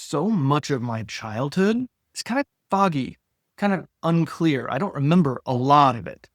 so much of my childhood is kind of foggy, kind of unclear. I don't remember a lot of it.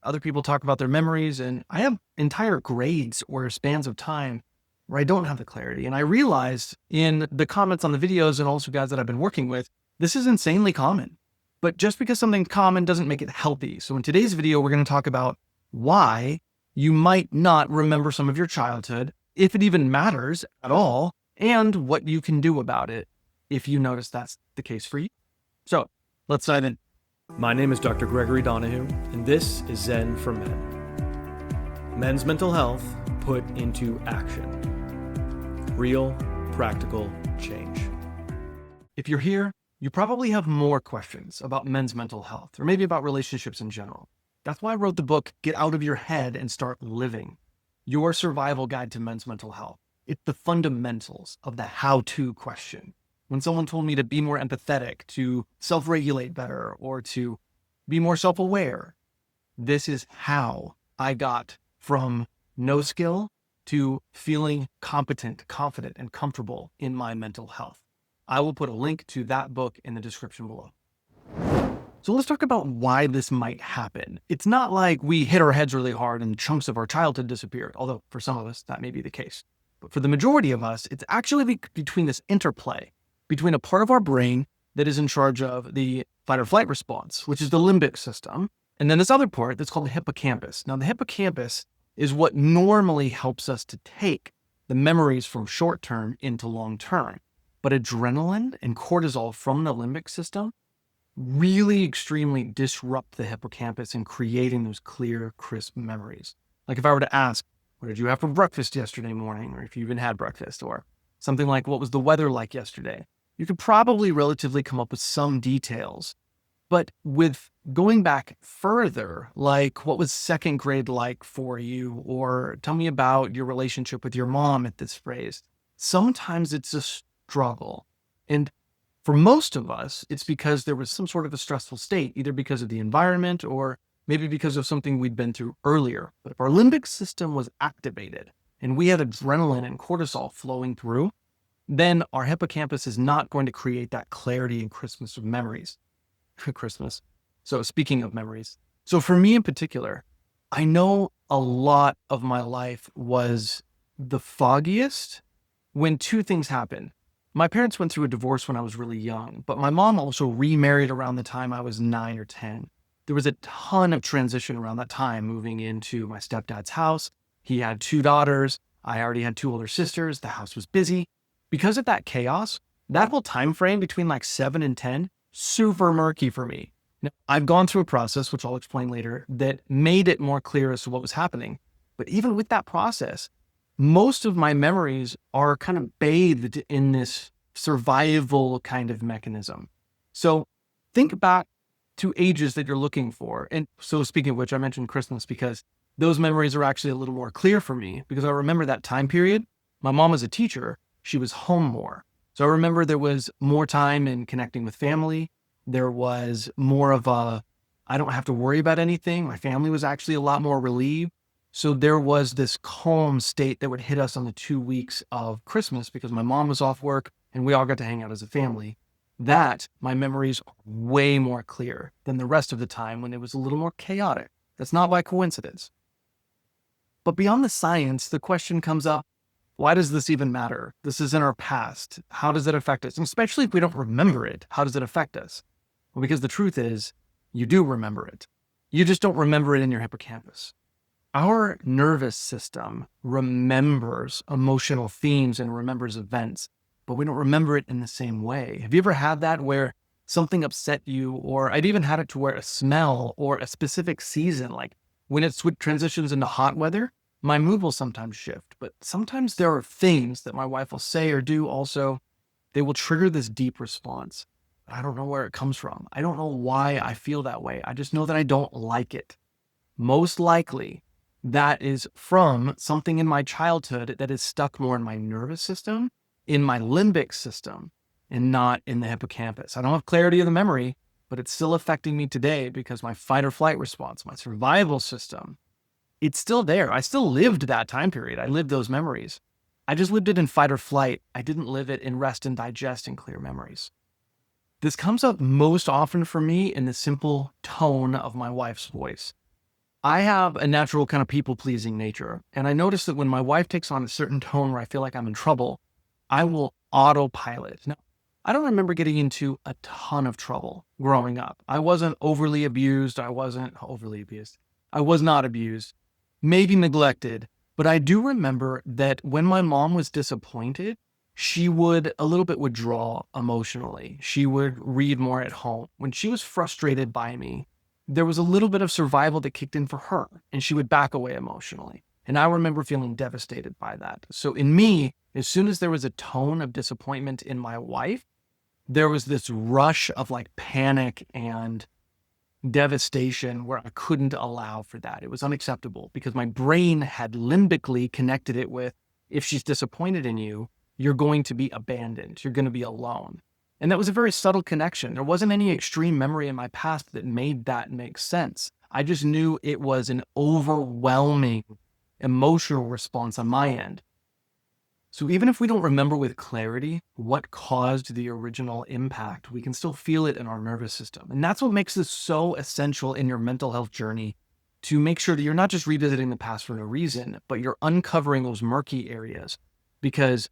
Other people talk about their memories, and I have entire grades or spans of time where I don't have the clarity. And I realized in the comments on the videos and also guys that I've been working with, this is insanely common. But just because something's common doesn't make it healthy. So in today's video, we're going to talk about why you might not remember some of your childhood, if it even matters at all, and what you can do about it if you notice that's the case for you. So let's dive in. My name is Dr. Gregory Donahue, and this is Zen for Men. Men's mental health put into action. Real, practical change. If you're here, you probably have more questions about men's mental health, or maybe about relationships in general. That's why I wrote the book, Get Out of Your Head and Start Living, your survival guide to men's mental health. It's the fundamentals of the how-to question. When someone told me to be more empathetic, to self-regulate better, or to be more self-aware, this is how I got from no skill to feeling competent, confident, and comfortable in my mental health. I will put a link to that book in the description below. So let's talk about why this might happen. It's not like we hit our heads really hard and chunks of our childhood disappeared, although for some of us that may be the case. But for the majority of us, it's actually between this interplay between a part of our brain that is in charge of the fight or flight response, which is the limbic system, and then this other part that's called the hippocampus. Now, the hippocampus is what normally helps us to take the memories from short term into long term. But adrenaline and cortisol from the limbic system really extremely disrupt the hippocampus in creating those clear, crisp memories. Like if I were to ask, what did you have for breakfast yesterday morning? Or if you even had breakfast, or something like, what was the weather like yesterday? You could probably relatively come up with some details. But with going back further, like what was second grade like for you? Or tell me about your relationship with your mom at this phrase. Sometimes it's a struggle. And for most of us, it's because there was some sort of a stressful state, either because of the environment or maybe because of something we'd been through earlier. But if our limbic system was activated and we had adrenaline and cortisol flowing through, then our hippocampus is not going to create that clarity and crispness of memories. Christmas. So speaking of memories. So for me in particular, I know a lot of my life was the foggiest when two things happened. My parents went through a divorce when I was really young, but my mom also remarried around the time I was 9 or 10. There was a ton of transition around that time, moving into my stepdad's house. He had 2 daughters. I already had 2 older sisters. The house was busy. Because of that chaos, that whole time frame between like 7 and 10, super murky for me. Now, I've gone through a process, which I'll explain later, that made it more clear as to what was happening. But even with that process, most of my memories are kind of bathed in this survival kind of mechanism. So think back to ages that you're looking for. And so speaking of which, I mentioned Christmas because those memories are actually a little more clear for me because I remember that time period. My mom was a teacher. She was home more. So I remember there was more time in connecting with family. There was more of I don't have to worry about anything. My family was actually a lot more relieved. So there was this calm state that would hit us on the 2 weeks of Christmas because my mom was off work and we all got to hang out as a family. That my memories are way more clear than the rest of the time when it was a little more chaotic. That's not by coincidence. But beyond the science, the question comes up, why does this even matter? This is in our past. How does it affect us? And especially if we don't remember it, how does it affect us? Well, because the truth is, you do remember it. You just don't remember it in your hippocampus. Our nervous system remembers emotional themes and remembers events, but we don't remember it in the same way. Have you ever had that where something upset you, or I've even had it to where a smell or a specific season, like when it transitions into hot weather, my mood will sometimes shift, but sometimes there are things that my wife will say or do also, they will trigger this deep response. I don't know where it comes from. I don't know why I feel that way. I just know that I don't like it. Most likely, that is from something in my childhood that is stuck more in my nervous system, in my limbic system, and not in the hippocampus. I don't have clarity of the memory, but it's still affecting me today because my fight or flight response, my survival system, it's still there. I still lived that time period. I lived those memories, I just lived it in fight or flight. I didn't live it in rest and digest and clear memories. This comes up most often for me in the simple tone of my wife's voice. I have a natural kind of people-pleasing nature, and I notice that when my wife takes on a certain tone where I feel like I'm in trouble, I will autopilot. Now, I don't remember getting into a ton of trouble growing up. I wasn't overly abused. I wasn't overly abused. I was not abused, maybe neglected, but I do remember that when my mom was disappointed, she would a little bit withdraw emotionally. She would read more at home. When she was frustrated by me, there was a little bit of survival that kicked in for her, and she would back away emotionally. And I remember feeling devastated by that. So in me, as soon as there was a tone of disappointment in my wife, there was this rush of like panic and devastation where I couldn't allow for that. It was unacceptable because my brain had limbically connected it with, if she's disappointed in you, you're going to be abandoned. You're going to be alone. And that was a very subtle connection. There wasn't any extreme memory in my past that made that make sense. I just knew it was an overwhelming emotional response on my end. So even if we don't remember with clarity what caused the original impact, we can still feel it in our nervous system. And that's what makes this so essential in your mental health journey, to make sure that you're not just revisiting the past for no reason, but you're uncovering those murky areas. Because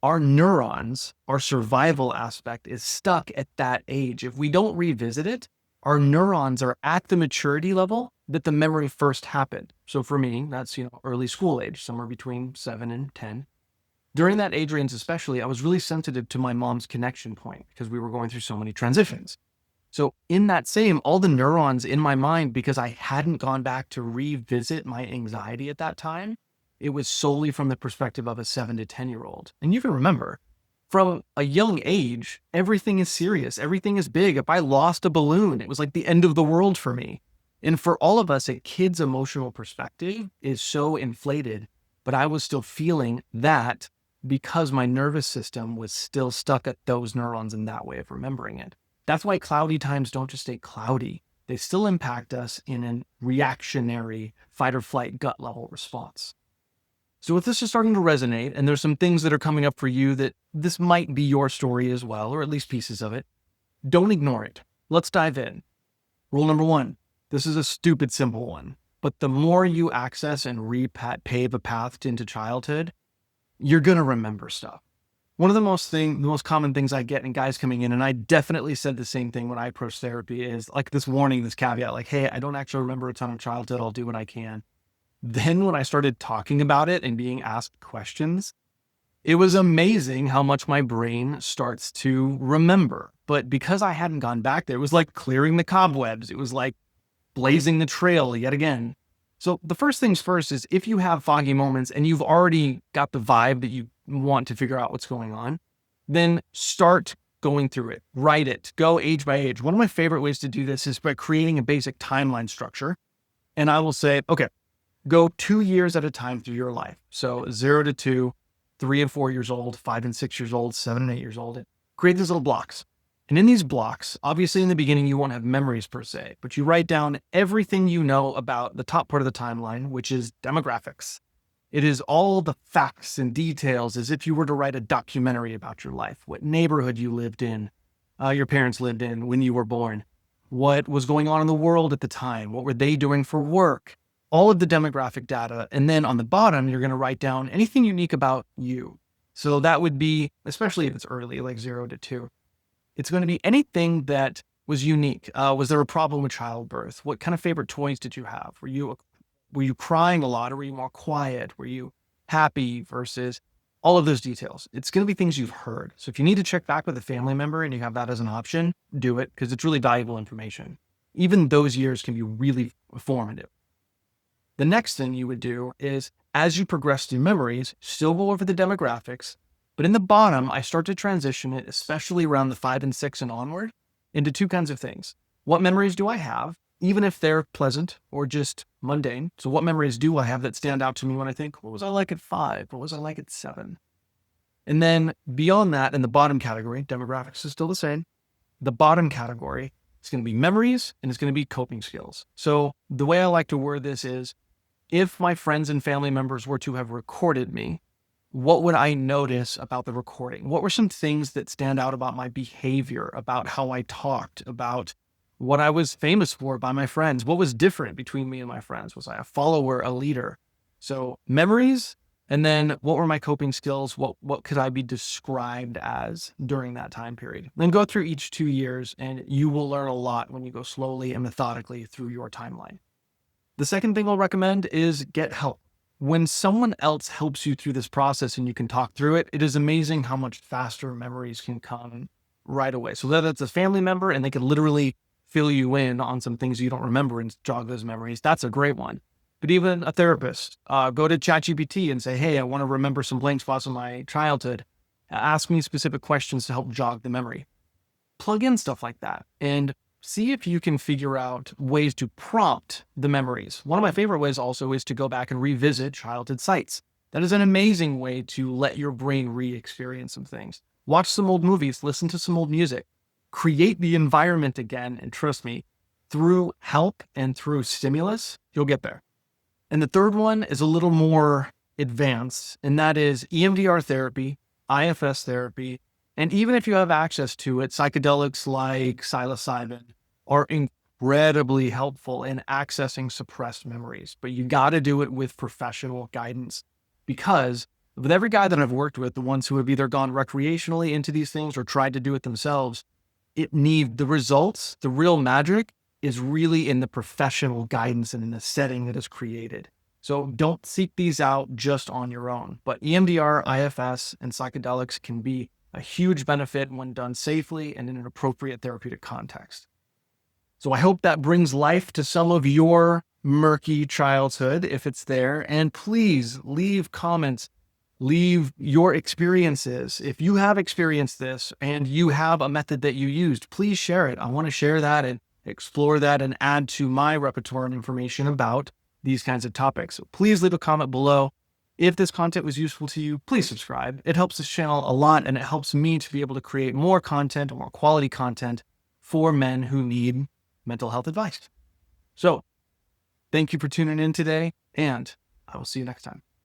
our neurons, our survival aspect is stuck at that age. If we don't revisit it, our neurons are at the maturity level that the memory first happened. So for me, that's, early school age, somewhere between 7 and 10. During that age range especially, I was really sensitive to my mom's connection point because we were going through so many transitions. So in that same, all the neurons in my mind, because I hadn't gone back to revisit my anxiety at that time, it was solely from the perspective of a 7 to 10-year-old. And you can remember, from a young age, everything is serious. Everything is big. If I lost a balloon, it was like the end of the world for me. And for all of us, a kid's emotional perspective is so inflated, but I was still feeling that because my nervous system was still stuck at those neurons in that way of remembering it. That's why cloudy times don't just stay cloudy. They still impact us in a reactionary fight or flight gut level response. So if this is starting to resonate and there's some things that are coming up for you that this might be your story as well, or at least pieces of it, don't ignore it. Let's dive in. Rule number 1, this is a stupid simple one, but the more you access and pave a path into childhood, you're going to remember stuff. One of the most common things I get in guys coming in, and I definitely said the same thing when I approached therapy, is like this warning, this caveat, like, hey, I don't actually remember a ton of childhood. I'll do what I can. Then when I started talking about it and being asked questions, it was amazing how much my brain starts to remember. But because I hadn't gone back there, it was like clearing the cobwebs. It was like blazing the trail yet again. So the first things first is, if you have foggy moments and you've already got the vibe that you want to figure out what's going on, then start going through it, write it, go age by age. One of my favorite ways to do this is by creating a basic timeline structure. And I will say, okay, go 2 years at a time through your life. So 0 to 2, 3 and 4 years old, 5 and 6 years old, 7 and 8 years old. Create these little blocks. And in these blocks, obviously in the beginning, you won't have memories per se, but you write down everything you know about the top part of the timeline, which is demographics. It is all the facts and details as if you were to write a documentary about your life, what neighborhood you lived in, your parents lived in when you were born, what was going on in the world at the time, what were they doing for work, all of the demographic data. And then on the bottom, you're going to write down anything unique about you. So that would be, especially if it's early, like 0 to 2. It's going to be anything that was unique. Was there a problem with childbirth? What kind of favorite toys did you have? Were you crying a lot, or were you more quiet? Were you happy versus all of those details? It's going to be things you've heard. So if you need to check back with a family member and you have that as an option, do it, because it's really valuable information. Even those years can be really formative. The next thing you would do is, as you progress through memories, still go over the demographics. But in the bottom, I start to transition it, especially around the 5 and 6 and onward, into 2 kinds of things. What memories do I have, even if they're pleasant or just mundane? So what memories do I have that stand out to me when I think, what was I like at 5? What was I like at 7? And then beyond that, in the bottom category, demographics is still the same. The bottom category is going to be memories, and it's going to be coping skills. So the way I like to word this is, if my friends and family members were to have recorded me, what would I notice about the recording? What were some things that stand out about my behavior, about how I talked, about what I was famous for by my friends? What was different between me and my friends? Was I a follower, a leader? So memories, and then what were my coping skills? What could I be described as during that time period? Then go through each 2 years, and you will learn a lot when you go slowly and methodically through your timeline. The second thing I'll recommend is get help. When someone else helps you through this process and you can talk through it, it is amazing how much faster memories can come right away. So whether it's a family member and they can literally fill you in on some things you don't remember and jog those memories, that's a great one. But even a therapist, go to ChatGPT and say, hey, I want to remember some blank spots in my childhood. Ask me specific questions to help jog the memory. Plug in stuff like that and see if you can figure out ways to prompt the memories. One of my favorite ways also is to go back and revisit childhood sites. That is an amazing way to let your brain re-experience some things. Watch some old movies, listen to some old music, create the environment again, and trust me, through help and through stimulus, you'll get there. And the third one is a little more advanced, and that is EMDR therapy, IFS therapy, and even if you have access to it, psychedelics like psilocybin are incredibly helpful in accessing suppressed memories. But you got to do it with professional guidance, because with every guy that I've worked with, the ones who have either gone recreationally into these things or tried to do it themselves, the results, the real magic is really in the professional guidance and in the setting that is created. So don't seek these out just on your own. But EMDR, IFS, and psychedelics can be a huge benefit when done safely and in an appropriate therapeutic context. So I hope that brings life to some of your murky childhood, if it's there. And please leave comments, leave your experiences. If you have experienced this and you have a method that you used, please share it. I want to share that and explore that and add to my repertoire and information about these kinds of topics. So please leave a comment below. If this content was useful to you, please subscribe. It helps this channel a lot, and it helps me to be able to create more content, more quality content for men who need mental health advice. So thank you for tuning in today, and I will see you next time.